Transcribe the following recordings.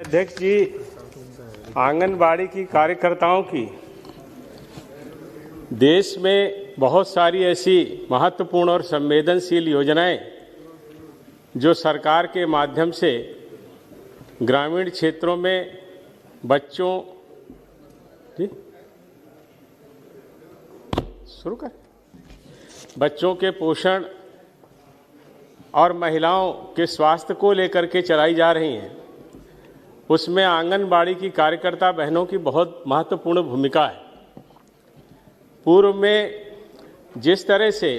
अध्यक्ष जी, आंगनबाड़ी की कार्यकर्ताओं की देश में बहुत सारी ऐसी महत्वपूर्ण और संवेदनशील योजनाएं जो सरकार के माध्यम से ग्रामीण क्षेत्रों में बच्चों बच्चों के पोषण और महिलाओं के स्वास्थ्य को लेकर के चलाई जा रही हैं, उसमें आंगनबाड़ी की कार्यकर्ता बहनों की बहुत महत्वपूर्ण भूमिका है। पूर्व में जिस तरह से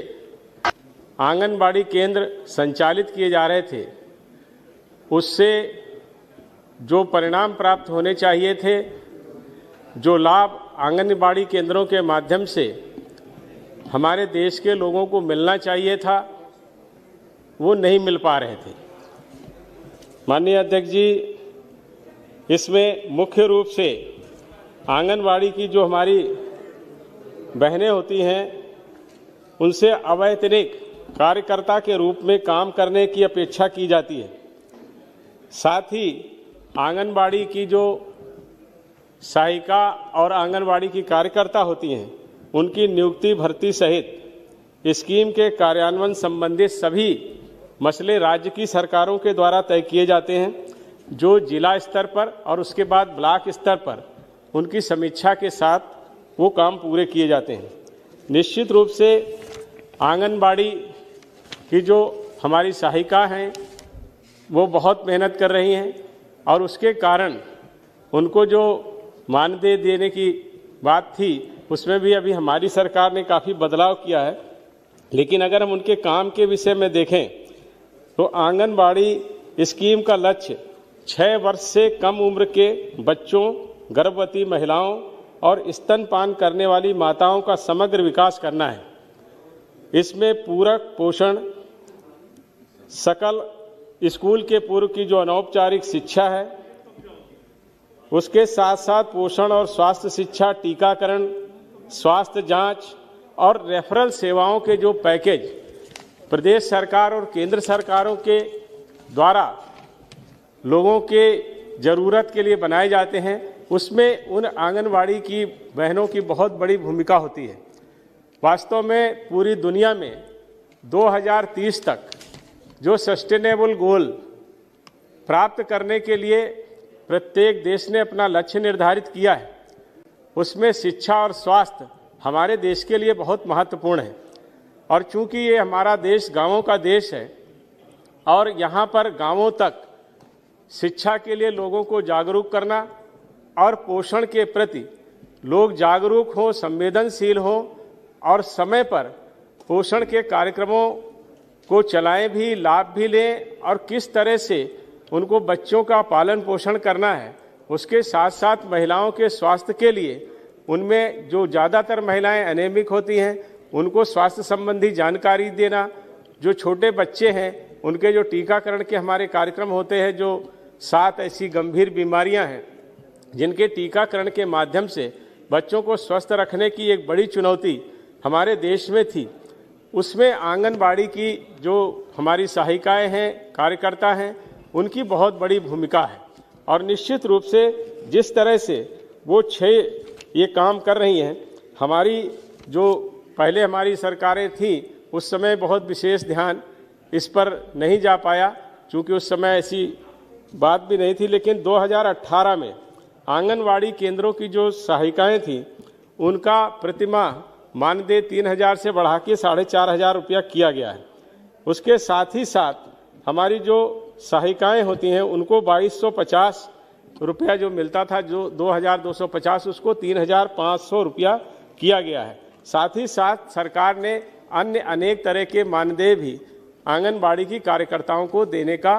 आंगनबाड़ी केंद्र संचालित किए जा रहे थे, उससे जो परिणाम प्राप्त होने चाहिए थे, जो लाभ आंगनबाड़ी केंद्रों के माध्यम से हमारे देश के लोगों को मिलना चाहिए था, वो नहीं मिल पा रहे थे। माननीय अध्यक्ष जी, इसमें मुख्य रूप से आंगनबाड़ी की जो हमारी बहनें होती हैं, उनसे अवैतनिक कार्यकर्ता के रूप में काम करने की अपेक्षा की जाती है। साथ ही आंगनबाड़ी की जो सहायिका और आंगनबाड़ी की कार्यकर्ता होती हैं, उनकी नियुक्ति भर्ती सहित स्कीम के कार्यान्वयन संबंधित सभी मसले राज्य की सरकारों के द्वारा तय किए जाते हैं, जो जिला स्तर पर और उसके बाद ब्लॉक स्तर पर उनकी समीक्षा के साथ वो काम पूरे किए जाते हैं। निश्चित रूप से आंगनबाड़ी की जो हमारी सहायिका हैं, वो बहुत मेहनत कर रही हैं और उसके कारण उनको जो मानदेय देने की बात थी, उसमें भी अभी हमारी सरकार ने काफ़ी बदलाव किया है। लेकिन अगर हम उनके काम के विषय में देखें तो आंगनबाड़ी स्कीम का लक्ष्य 6 वर्ष से कम उम्र के बच्चों, गर्भवती महिलाओं और स्तनपान करने वाली माताओं का समग्र विकास करना है। इसमें पूरक पोषण, सकल स्कूल के पूर्व की जो अनौपचारिक शिक्षा है, उसके साथ साथ पोषण और स्वास्थ्य शिक्षा, टीकाकरण, स्वास्थ्य जांच और रेफरल सेवाओं के जो पैकेज प्रदेश सरकार और केंद्र सरकारों के द्वारा लोगों के ज़रूरत के लिए बनाए जाते हैं, उसमें उन आंगनबाड़ी की बहनों की बहुत बड़ी भूमिका होती है। वास्तव में पूरी दुनिया में 2030 तक जो सस्टेनेबल गोल प्राप्त करने के लिए प्रत्येक देश ने अपना लक्ष्य निर्धारित किया है, उसमें शिक्षा और स्वास्थ्य हमारे देश के लिए बहुत महत्वपूर्ण है। और चूंकि ये हमारा देश गांवों का देश है और यहाँ पर गांवों तक शिक्षा के लिए लोगों को जागरूक करना और पोषण के प्रति लोग जागरूक हों, संवेदनशील हों और समय पर पोषण के कार्यक्रमों को चलाएं भी, लाभ भी लें और किस तरह से उनको बच्चों का पालन पोषण करना है, उसके साथ साथ महिलाओं के स्वास्थ्य के लिए उनमें जो ज़्यादातर महिलाएं एनेमिक होती हैं, उनको स्वास्थ्य संबंधी जानकारी देना, जो छोटे बच्चे हैं उनके जो टीकाकरण के हमारे कार्यक्रम होते हैं, जो 7 ऐसी गंभीर बीमारियां हैं जिनके टीकाकरण के माध्यम से बच्चों को स्वस्थ रखने की एक बड़ी चुनौती हमारे देश में थी, उसमें आंगनबाड़ी की जो हमारी सहायिकाएं हैं, कार्यकर्ता हैं, उनकी बहुत बड़ी भूमिका है। और निश्चित रूप से जिस तरह से वो 6 ये काम कर रही हैं, हमारी जो पहले हमारी सरकारें थीं, उस समय बहुत विशेष ध्यान इस पर नहीं जा पाया, क्योंकि उस समय ऐसी बात भी नहीं थी। लेकिन 2018 में आंगनबाड़ी केंद्रों की जो सहायिकाएं थीं, उनका प्रतिमाह मानदेय 3,000 से बढ़ा के 4,500 रुपया किया गया है। उसके साथ ही साथ हमारी जो सहायिकाएं होती हैं, उनको 2,250 रुपया जो मिलता था, जो 2,250, उसको 3,500 रुपया किया गया है। साथ ही साथ सरकार ने अन्य अनेक तरह के मानदेय भी आंगनबाड़ी की कार्यकर्ताओं को देने का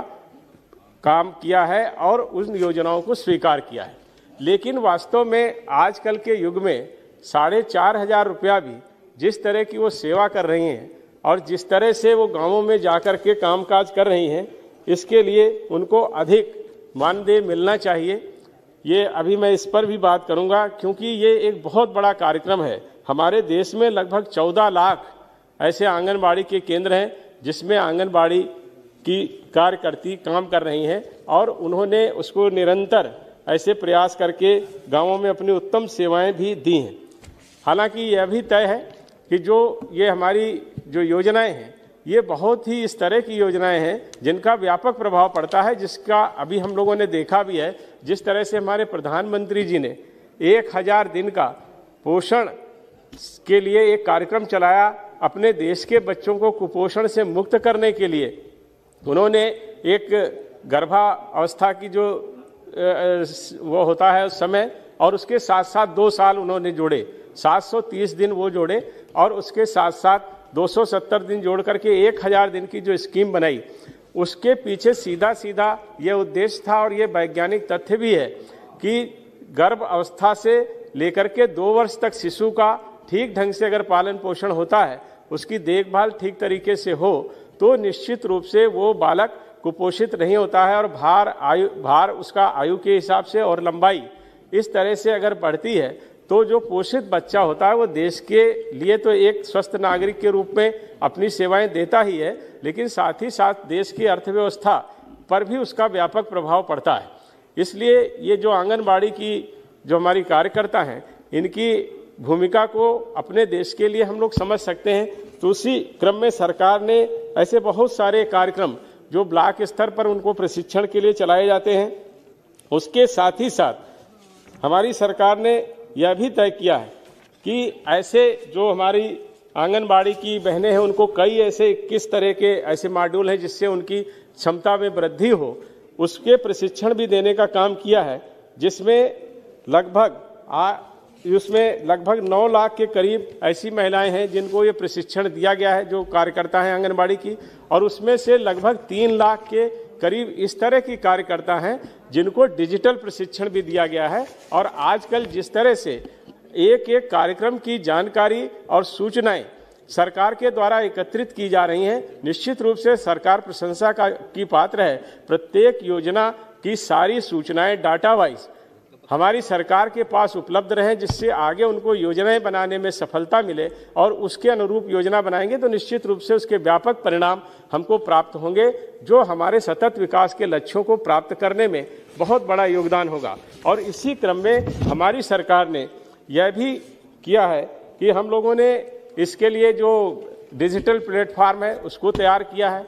काम किया है और उन योजनाओं को स्वीकार किया है। लेकिन वास्तव में आजकल के युग में 4,500 रुपया भी जिस तरह की वो सेवा कर रही हैं और जिस तरह से वो गांवों में जाकर के कामकाज कर रही हैं, इसके लिए उनको अधिक मानदेय मिलना चाहिए। ये अभी मैं इस पर भी बात करूंगा, क्योंकि ये एक बहुत बड़ा कार्यक्रम है। हमारे देश में लगभग 14 लाख ऐसे आंगनबाड़ी के केंद्र हैं जिसमें आंगनबाड़ी की कार्यकर्ती काम कर रही हैं और उन्होंने उसको निरंतर ऐसे प्रयास करके गांवों में अपनी उत्तम सेवाएं भी दी हैं। हालांकि यह भी तय है कि जो ये हमारी जो योजनाएं हैं ये बहुत ही इस तरह की योजनाएं हैं जिनका व्यापक प्रभाव पड़ता है, जिसका अभी हम लोगों ने देखा भी है। जिस तरह से हमारे प्रधानमंत्री जी ने 1000 दिन का पोषण के लिए एक कार्यक्रम चलाया, अपने देश के बच्चों को कुपोषण से मुक्त करने के लिए उन्होंने एक गर्भावस्था की जो वो होता है उस समय, और उसके साथ साथ 2 साल उन्होंने जोड़े, 730 दिन वो जोड़े, और उसके साथ साथ 270 दिन जोड़ करके 1000 दिन की जो स्कीम बनाई, उसके पीछे सीधा सीधा ये उद्देश्य था और ये वैज्ञानिक तथ्य भी है कि गर्भ अवस्था से लेकर के 2 वर्ष तक शिशु का ठीक ढंग से अगर पालन पोषण होता है, उसकी देखभाल ठीक तरीके से हो, तो निश्चित रूप से वो बालक कुपोषित नहीं होता है और भार उसका आयु के हिसाब से और लंबाई इस तरह से अगर बढ़ती है तो जो पोषित बच्चा होता है वो देश के लिए तो एक स्वस्थ नागरिक के रूप में अपनी सेवाएं देता ही है, लेकिन साथ ही साथ देश की अर्थव्यवस्था पर भी उसका व्यापक प्रभाव पड़ता है। इसलिए ये जो आंगनबाड़ी की जो हमारी कार्यकर्ता हैं, इनकी भूमिका को अपने देश के लिए हम लोग समझ सकते हैं। तो उसी क्रम में सरकार ने ऐसे बहुत सारे कार्यक्रम जो ब्लॉक स्तर पर उनको प्रशिक्षण के लिए चलाए जाते हैं, उसके साथ ही साथ हमारी सरकार ने यह भी तय किया है कि ऐसे जो हमारी आंगनबाड़ी की बहनें हैं उनको कई ऐसे किस तरह के ऐसे मॉड्यूल हैं जिससे उनकी क्षमता में वृद्धि हो, उसके प्रशिक्षण भी देने का काम किया है, जिसमें लगभग 9 लाख के करीब ऐसी महिलाएं हैं जिनको ये प्रशिक्षण दिया गया है जो कार्यकर्ता हैं आंगनबाड़ी की, और उसमें से लगभग 3 लाख के करीब इस तरह की कार्यकर्ता हैं जिनको डिजिटल प्रशिक्षण भी दिया गया है। और आजकल जिस तरह से एक एक कार्यक्रम की जानकारी और सूचनाएं सरकार के द्वारा एकत्रित की जा रही हैं, निश्चित रूप से सरकार प्रशंसा की पात्र है। प्रत्येक योजना की सारी सूचनाएं डाटा वाइज हमारी सरकार के पास उपलब्ध रहें, जिससे आगे उनको योजनाएं बनाने में सफलता मिले, और उसके अनुरूप योजना बनाएंगे तो निश्चित रूप से उसके व्यापक परिणाम हमको प्राप्त होंगे, जो हमारे सतत विकास के लक्ष्यों को प्राप्त करने में बहुत बड़ा योगदान होगा। और इसी क्रम में हमारी सरकार ने यह भी किया है कि हम लोगों ने इसके लिए जो डिजिटल प्लेटफॉर्म है उसको तैयार किया है।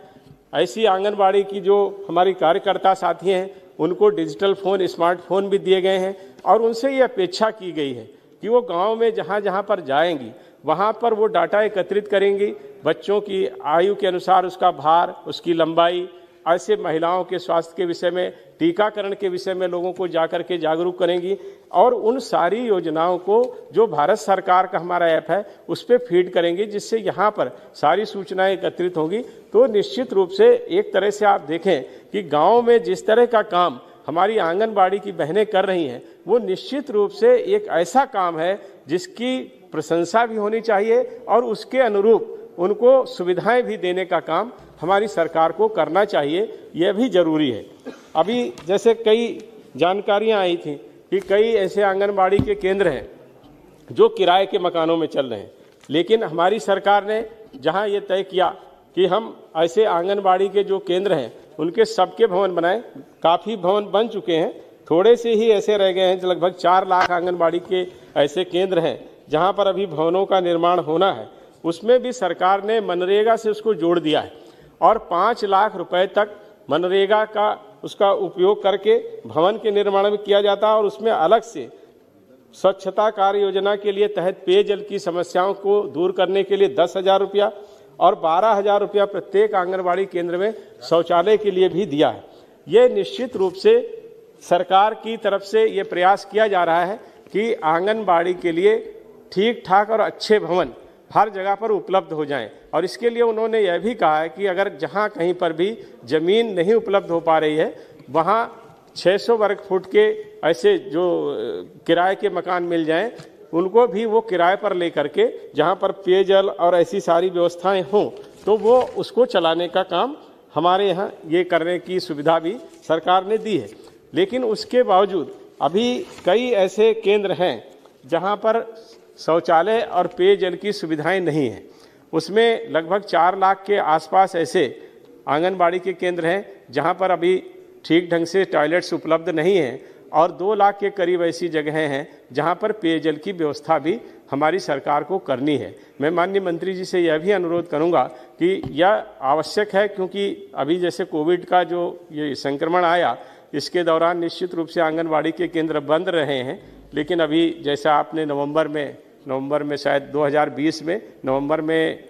ऐसी आंगनबाड़ी की जो हमारी कार्यकर्ता साथी हैं उनको डिजिटल फ़ोन, स्मार्टफोन भी दिए गए हैं, और उनसे ये अपेक्षा की गई है कि वो गांव में जहां जहां पर जाएंगी वहां पर वो डाटा एकत्रित करेंगी, बच्चों की आयु के अनुसार उसका भार, उसकी लंबाई, ऐसे महिलाओं के स्वास्थ्य के विषय में, टीकाकरण के विषय में लोगों को जाकर के जागरूक करेंगी, और उन सारी योजनाओं को जो भारत सरकार का हमारा ऐप है उस पर फीड करेंगी, जिससे यहाँ पर सारी सूचनाएं एकत्रित होंगी। तो निश्चित रूप से एक तरह से आप देखें कि गाँव में जिस तरह का काम हमारी आंगनबाड़ी की बहनें कर रही हैं, वो निश्चित रूप से एक ऐसा काम है जिसकी प्रशंसा भी होनी चाहिए, और उसके अनुरूप उनको सुविधाएं भी देने का काम हमारी सरकार को करना चाहिए, यह भी जरूरी है। अभी जैसे कई जानकारियां आई थी कि कई ऐसे आंगनबाड़ी के केंद्र हैं जो किराए के मकानों में चल रहे हैं, लेकिन हमारी सरकार ने जहां ये तय किया कि हम ऐसे आंगनबाड़ी के जो केंद्र हैं उनके सबके भवन बनाएं, काफ़ी भवन बन चुके हैं, थोड़े से ही ऐसे रह गए हैं। लगभग 4 लाख आंगनबाड़ी के ऐसे केंद्र हैं जहां पर अभी भवनों का निर्माण होना है। उसमें भी सरकार ने मनरेगा से उसको जोड़ दिया है, और 5 लाख रुपए तक मनरेगा का उसका उपयोग करके भवन के निर्माण में किया जाता है, और उसमें अलग से स्वच्छता कार्य योजना के लिए तहत पेयजल की समस्याओं को दूर करने के लिए 10,000 रुपया और 12,000 रुपया प्रत्येक आंगनबाड़ी केंद्र में शौचालय के लिए भी दिया है। ये निश्चित रूप से सरकार की तरफ से ये प्रयास किया जा रहा है कि आंगनबाड़ी के लिए ठीक ठाक और अच्छे भवन हर जगह पर उपलब्ध हो जाएं, और इसके लिए उन्होंने यह भी कहा है कि अगर जहां कहीं पर भी ज़मीन नहीं उपलब्ध हो पा रही है वहां 600 वर्ग फुट के ऐसे जो किराए के मकान मिल जाएं, उनको भी वो किराए पर लेकर के जहां पर पेयजल और ऐसी सारी व्यवस्थाएं हों तो वो उसको चलाने का काम हमारे यहाँ ये करने की सुविधा भी सरकार ने दी है। लेकिन उसके बावजूद अभी कई ऐसे केंद्र हैं जहां पर शौचालय और पेयजल की सुविधाएं नहीं हैं। उसमें लगभग 4 लाख के आसपास ऐसे आंगनबाड़ी के केंद्र हैं जहां पर अभी ठीक ढंग से टॉयलेट्स उपलब्ध नहीं हैं और 2 लाख के करीब ऐसी जगहें हैं जहां पर पेयजल की व्यवस्था भी हमारी सरकार को करनी है। मैं माननीय मंत्री जी से यह भी अनुरोध करूंगा कि यह आवश्यक है, क्योंकि अभी जैसे कोविड का जो ये संक्रमण आया, इसके दौरान निश्चित रूप से आंगनबाड़ी के केंद्र बंद रहे हैं, लेकिन अभी जैसा आपने नवंबर में शायद 2020 में नवंबर में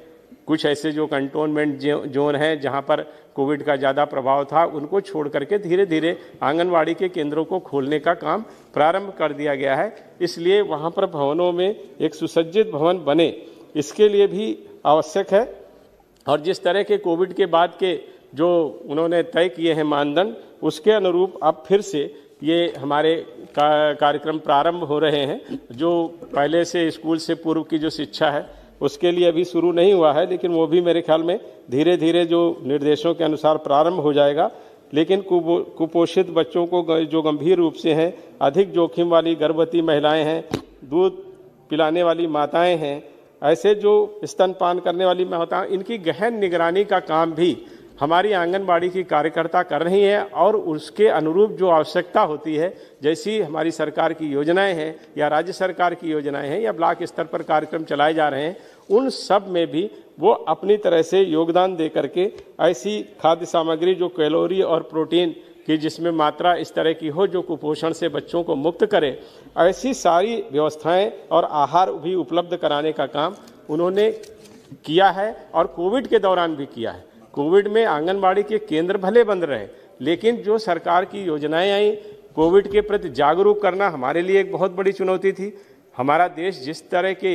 कुछ ऐसे जो कंटोनमेंट जोन हैं जहां पर कोविड का ज़्यादा प्रभाव था, उनको छोड़ करके धीरे धीरे आंगनवाड़ी के केंद्रों को खोलने का काम प्रारंभ कर दिया गया है। इसलिए वहां पर भवनों में एक सुसज्जित भवन बने, इसके लिए भी आवश्यक है। और जिस तरह के कोविड के बाद के जो उन्होंने तय किए हैं मानदंड, उसके अनुरूप अब फिर से ये हमारे कार्यक्रम प्रारंभ हो रहे हैं। जो पहले से स्कूल से पूर्व की जो शिक्षा है उसके लिए अभी शुरू नहीं हुआ है, लेकिन वो भी मेरे ख्याल में धीरे धीरे जो निर्देशों के अनुसार प्रारंभ हो जाएगा। लेकिन कुपोषित बच्चों को जो गंभीर रूप से हैं, अधिक जोखिम वाली गर्भवती महिलाएं हैं, दूध पिलाने वाली माताएं हैं, ऐसे जो स्तनपान करने वाली माताएं, इनकी गहन निगरानी का काम भी हमारी आंगनबाड़ी की कार्यकर्ता कर रही हैं और उसके अनुरूप जो आवश्यकता होती है, जैसी हमारी सरकार की योजनाएं हैं या राज्य सरकार की योजनाएं हैं या ब्लॉक स्तर पर कार्यक्रम चलाए जा रहे हैं, उन सब में भी वो अपनी तरह से योगदान दे करके ऐसी खाद्य सामग्री जो कैलोरी और प्रोटीन की जिसमें मात्रा इस तरह की हो जो कुपोषण से बच्चों को मुक्त करे, ऐसी सारी व्यवस्थाएं और आहार भी उपलब्ध कराने का काम उन्होंने किया है और कोविड के दौरान भी किया है। कोविड में आंगनबाड़ी के केंद्र भले बंद रहे, लेकिन जो सरकार की योजनाएं आई, कोविड के प्रति जागरूक करना हमारे लिए एक बहुत बड़ी चुनौती थी। हमारा देश जिस तरह के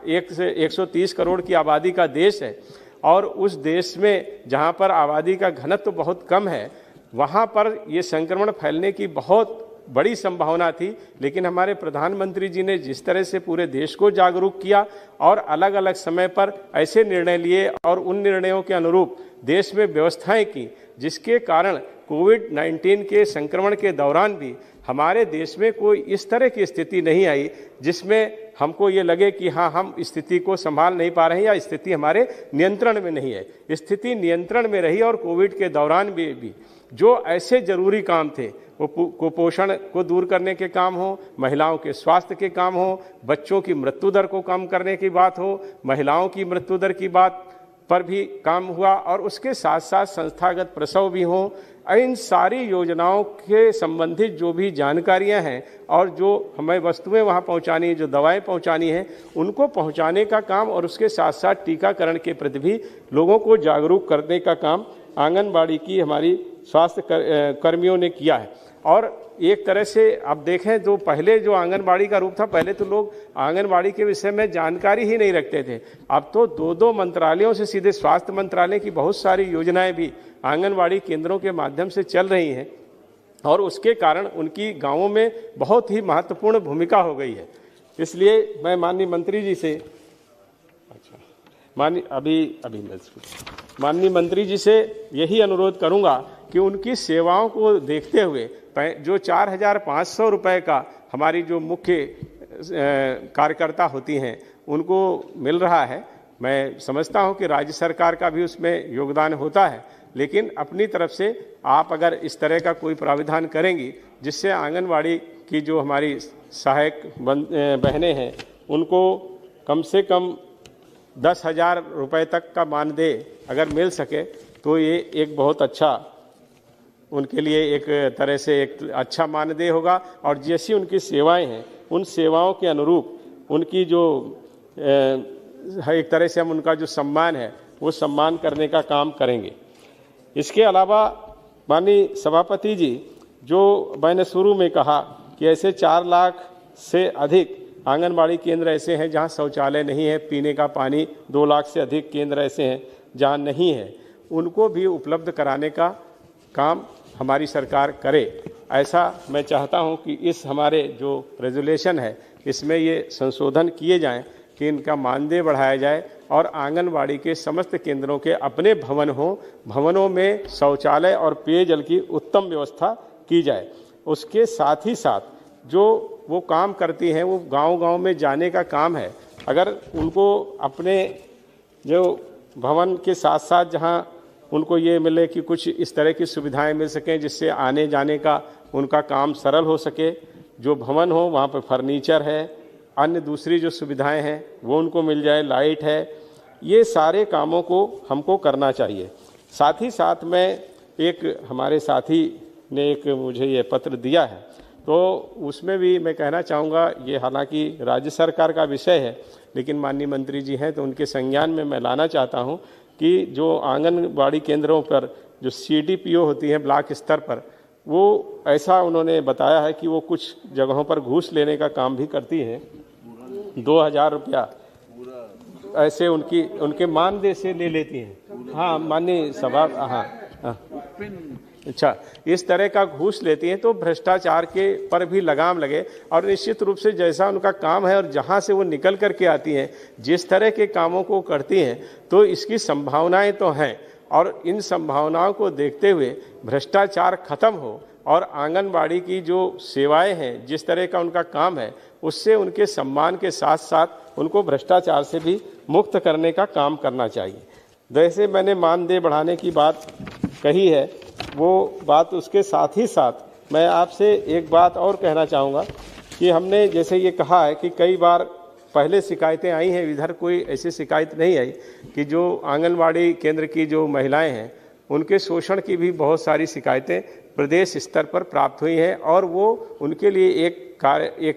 130 करोड़ की आबादी का देश है और उस देश में जहां पर आबादी का घनत्व बहुत कम है, वहां पर ये संक्रमण फैलने की बहुत बड़ी संभावना थी। लेकिन हमारे प्रधानमंत्री जी ने जिस तरह से पूरे देश को जागरूक किया और अलग अलग समय पर ऐसे निर्णय लिए और उन निर्णयों के अनुरूप देश में व्यवस्थाएं की, जिसके कारण कोविड-19 के संक्रमण के दौरान भी हमारे देश में कोई इस तरह की स्थिति नहीं आई जिसमें हमको ये लगे कि हाँ, हम स्थिति को संभाल नहीं पा रहे हैं या स्थिति हमारे नियंत्रण में नहीं है। स्थिति नियंत्रण में रही और कोविड के दौरान भी जो ऐसे जरूरी काम थे, वो कुपोषण को दूर करने के काम हो, महिलाओं के स्वास्थ्य के काम हो, बच्चों की मृत्यु दर को कम करने की बात हो, महिलाओं की मृत्यु दर की बात पर भी काम हुआ और उसके साथ साथ संस्थागत प्रसव भी हो। इन सारी योजनाओं के संबंधित जो भी जानकारियां हैं और जो हमें वस्तुएं वहां पहुंचानी है, जो दवाएं पहुंचानी हैं, उनको पहुंचाने का काम और उसके साथ साथ टीकाकरण के प्रति भी लोगों को जागरूक करने का काम आंगनबाड़ी की हमारी स्वास्थ्य कर्मियों ने किया है। और एक तरह से अब देखें, जो पहले जो आंगनबाड़ी का रूप था, पहले तो लोग आंगनबाड़ी के विषय में जानकारी ही नहीं रखते थे। अब तो 2 मंत्रालयों से सीधे स्वास्थ्य मंत्रालय की बहुत सारी योजनाएं भी आंगनबाड़ी केंद्रों के माध्यम से चल रही हैं और उसके कारण उनकी गांवों में बहुत ही महत्वपूर्ण भूमिका हो गई है। इसलिए मैं माननीय मंत्री जी से माननीय मंत्री जी से यही अनुरोध करूंगा कि उनकी सेवाओं को देखते हुए जो 4,500 रुपये का हमारी जो मुख्य कार्यकर्ता होती हैं उनको मिल रहा है, मैं समझता हूं कि राज्य सरकार का भी उसमें योगदान होता है, लेकिन अपनी तरफ से आप अगर इस तरह का कोई प्राविधान करेंगी जिससे आंगनवाड़ी की जो हमारी सहायक बहनें हैं उनको कम से कम 10,000 रुपये तक का मानदेय अगर मिल सके तो ये एक बहुत अच्छा, उनके लिए एक तरह से एक अच्छा मानदेय होगा। और जैसी उनकी सेवाएं हैं उन सेवाओं के अनुरूप उनकी जो एक तरह से हम उनका जो सम्मान है वो सम्मान करने का काम करेंगे। इसके अलावा माननीय सभापति जी, जो मैंने शुरू में कहा कि ऐसे 4 लाख से अधिक आंगनबाड़ी केंद्र ऐसे हैं जहां शौचालय नहीं है, पीने का पानी 2 लाख से अधिक केंद्र ऐसे हैं जहां नहीं है, उनको भी उपलब्ध कराने का काम हमारी सरकार करे। ऐसा मैं चाहता हूं कि इस हमारे जो रेजुलेशन है इसमें ये संशोधन किए जाएं कि इनका मानदेय बढ़ाया जाए और आंगनबाड़ी के समस्त केंद्रों के अपने भवन हो, भवनों में शौचालय और पेयजल की उत्तम व्यवस्था की जाए। उसके साथ ही साथ जो वो काम करती हैं वो गांव-गांव में जाने का काम है। अगर उनको अपने जो भवन के साथ साथ जहां उनको ये मिले कि कुछ इस तरह की सुविधाएं मिल सकें जिससे आने जाने का उनका काम सरल हो सके। जो भवन हो वहाँ पर फर्नीचर है, अन्य दूसरी जो सुविधाएं हैं वो उनको मिल जाए, लाइट है, ये सारे कामों को हमको करना चाहिए। साथ ही साथ में एक हमारे साथी ने एक मुझे ये पत्र दिया है, तो उसमें भी मैं कहना चाहूँगा, ये हालांकि राज्य सरकार का विषय है लेकिन माननीय मंत्री जी हैं तो उनके संज्ञान में मैं लाना चाहता हूँ कि जो आंगनबाड़ी केंद्रों पर जो CDPO होती हैं ब्लॉक स्तर पर, वो ऐसा उन्होंने बताया है कि वो कुछ जगहों पर घूस लेने का काम भी करती हैं। 2000 रुपया ऐसे उनके मानदेय से ले लेती हैं। हाँ माननीय सभा, हाँ अच्छा, इस तरह का घूस लेती हैं। तो भ्रष्टाचार के पर भी लगाम लगे और निश्चित रूप से जैसा उनका काम है और जहाँ से वो निकल करके आती हैं, जिस तरह के कामों को करती हैं, तो इसकी संभावनाएं तो हैं और इन संभावनाओं को देखते हुए भ्रष्टाचार खत्म हो और आंगनबाड़ी की जो सेवाएं हैं, जिस तरह का उनका काम है, उससे उनके सम्मान के साथ साथ उनको भ्रष्टाचार से भी मुक्त करने का काम करना चाहिए। जैसे मैंने मानदेय बढ़ाने की बात कही है, वो बात उसके साथ ही साथ मैं आपसे एक बात और कहना चाहूँगा कि हमने जैसे ये कहा है कि कई बार पहले शिकायतें आई हैं, इधर कोई ऐसी शिकायत नहीं आई कि जो आंगनबाड़ी केंद्र की जो महिलाएं हैं उनके शोषण की भी बहुत सारी शिकायतें प्रदेश स्तर पर प्राप्त हुई हैं और वो उनके लिए एक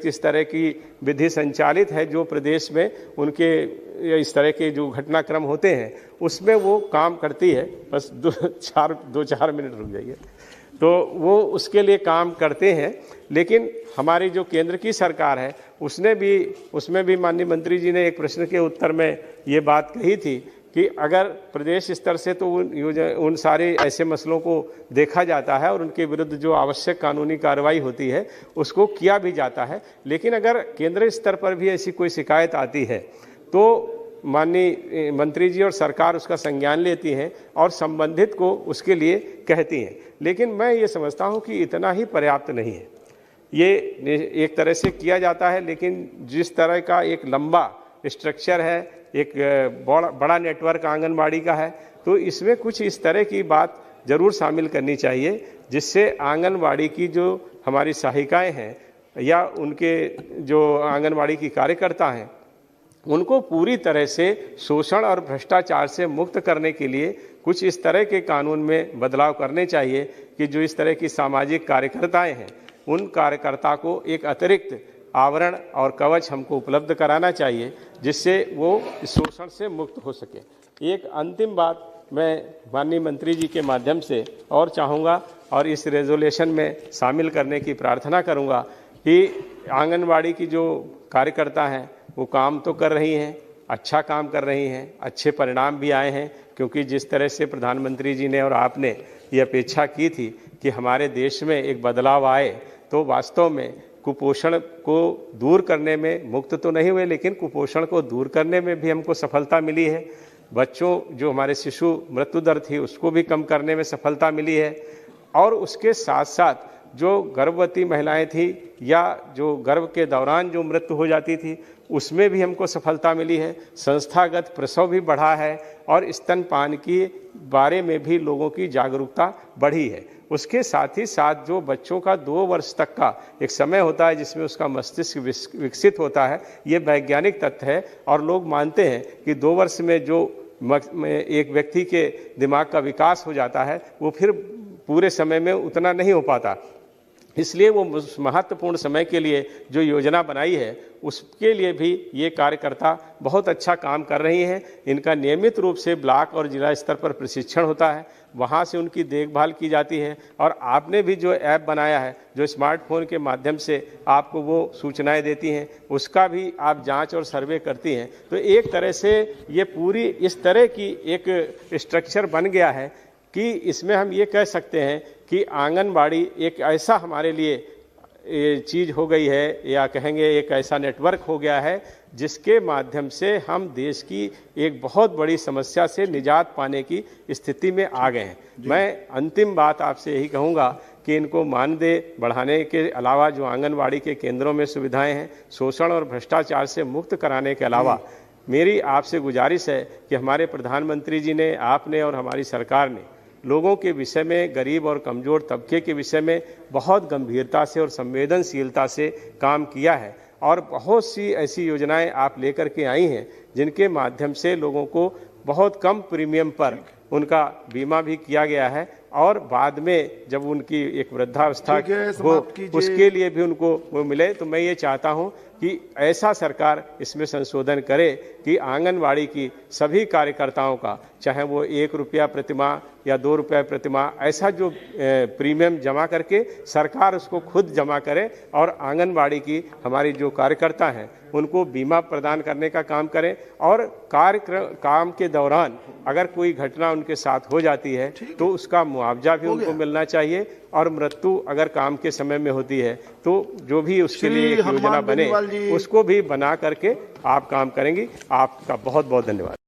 इस तरह की विधि संचालित है जो प्रदेश में उनके इस तरह के जो घटनाक्रम होते हैं उसमें वो काम करती है। बस दो चार मिनट रुक जाइए। तो वो उसके लिए काम करते हैं, लेकिन हमारी जो केंद्र की सरकार है उसमें भी माननीय मंत्री जी ने एक प्रश्न के उत्तर में ये बात कही थी कि अगर प्रदेश स्तर से तो उन सारे ऐसे मसलों को देखा जाता है और उनके विरुद्ध जो आवश्यक कानूनी कार्रवाई होती है उसको किया भी जाता है, लेकिन अगर केंद्र स्तर पर भी ऐसी कोई शिकायत आती है तो माननीय मंत्री जी और सरकार उसका संज्ञान लेती हैं और संबंधित को उसके लिए कहती हैं। लेकिन मैं ये समझता हूँ कि इतना ही पर्याप्त नहीं है। ये एक तरह से किया जाता है, लेकिन जिस तरह का एक लंबा स्ट्रक्चर है, एक बड़ा नेटवर्क आंगनबाड़ी का है, तो इसमें कुछ इस तरह की बात जरूर शामिल करनी चाहिए जिससे आंगनबाड़ी की जो हमारी सहायिकाएं हैं या उनके जो आंगनबाड़ी की कार्यकर्ता हैं उनको पूरी तरह से शोषण और भ्रष्टाचार से मुक्त करने के लिए कुछ इस तरह के कानून में बदलाव करने चाहिए कि जो इस तरह की सामाजिक कार्यकर्ताएं हैं उन कार्यकर्ता को एक अतिरिक्त आवरण और कवच हमको उपलब्ध कराना चाहिए जिससे वो शोषण से मुक्त हो सके। एक अंतिम बात मैं माननीय मंत्री जी के माध्यम से और चाहूँगा और इस रेजोल्यूशन में शामिल करने की प्रार्थना करूँगा कि आंगनबाड़ी की जो कार्यकर्ता हैं वो काम तो कर रही हैं, अच्छा काम कर रही हैं, अच्छे परिणाम भी आए हैं, क्योंकि जिस तरह से प्रधानमंत्री जी ने और आपने ये अपेक्षा की थी कि हमारे देश में एक बदलाव आए, तो वास्तव में कुपोषण को दूर करने में मुक्त तो नहीं हुए लेकिन कुपोषण को दूर करने में भी हमको सफलता मिली है। बच्चों जो हमारे शिशु मृत्यु दर थी उसको भी कम करने में सफलता मिली है और उसके साथ साथ जो गर्भवती महिलाएं थी या जो गर्भ के दौरान जो मृत्यु हो जाती थी उसमें भी हमको सफलता मिली है। संस्थागत प्रसव भी बढ़ा है और स्तनपान के बारे में भी लोगों की जागरूकता बढ़ी है। उसके साथ ही साथ जो बच्चों का 2 वर्ष तक का एक समय होता है जिसमें उसका मस्तिष्क विकसित होता है, ये वैज्ञानिक तथ्य है और लोग मानते हैं कि 2 वर्ष में जो एक व्यक्ति के दिमाग का विकास हो जाता है वो फिर पूरे समय में उतना नहीं हो पाता। इसलिए वो महत्वपूर्ण समय के लिए जो योजना बनाई है उसके लिए भी ये कार्यकर्ता बहुत अच्छा काम कर रही हैं। इनका नियमित रूप से ब्लॉक और जिला स्तर पर प्रशिक्षण होता है, वहाँ से उनकी देखभाल की जाती है और आपने भी जो ऐप बनाया है जो स्मार्टफोन के माध्यम से आपको वो सूचनाएं देती हैं उसका भी आप जांच और सर्वे करती हैं। तो एक तरह से ये पूरी इस तरह की एक स्ट्रक्चर बन गया है कि इसमें हम ये कह सकते हैं कि आंगनबाड़ी एक ऐसा हमारे लिए चीज़ हो गई है या कहेंगे एक ऐसा नेटवर्क हो गया है जिसके माध्यम से हम देश की एक बहुत बड़ी समस्या से निजात पाने की स्थिति में आ गए हैं। मैं अंतिम बात आपसे यही कहूँगा कि इनको मानदेय बढ़ाने के अलावा जो आंगनबाड़ी के केंद्रों में सुविधाएं हैं, शोषण और भ्रष्टाचार से मुक्त कराने के अलावा मेरी आपसे गुजारिश है कि हमारे प्रधानमंत्री जी ने, आपने और हमारी सरकार ने लोगों के विषय में, गरीब और कमज़ोर तबके के विषय में बहुत गंभीरता से और संवेदनशीलता से काम किया है और बहुत सी ऐसी योजनाएं आप लेकर के आई हैं जिनके माध्यम से लोगों को बहुत कम प्रीमियम पर उनका बीमा भी किया गया है और बाद में जब उनकी एक वृद्धावस्था हो उसके लिए भी उनको वो मिले। तो मैं ये चाहता हूं कि ऐसा सरकार इसमें संशोधन करे कि आंगनवाड़ी की सभी कार्यकर्ताओं का, चाहे वो 1 रुपया प्रतिमाह या 2 रुपया प्रतिमाह, ऐसा जो प्रीमियम जमा करके सरकार उसको खुद जमा करे और आंगनवाड़ी की हमारी जो कार्यकर्ता हैं उनको बीमा प्रदान करने का काम करें और काम के दौरान अगर कोई घटना उनके साथ हो जाती है तो उसका मुआवजा भी उनको मिलना चाहिए और मृत्यु अगर काम के समय में होती है तो जो भी उसके लिए एक योजना बने उसको भी बना करके आप काम करेंगी। आपका बहुत बहुत धन्यवाद।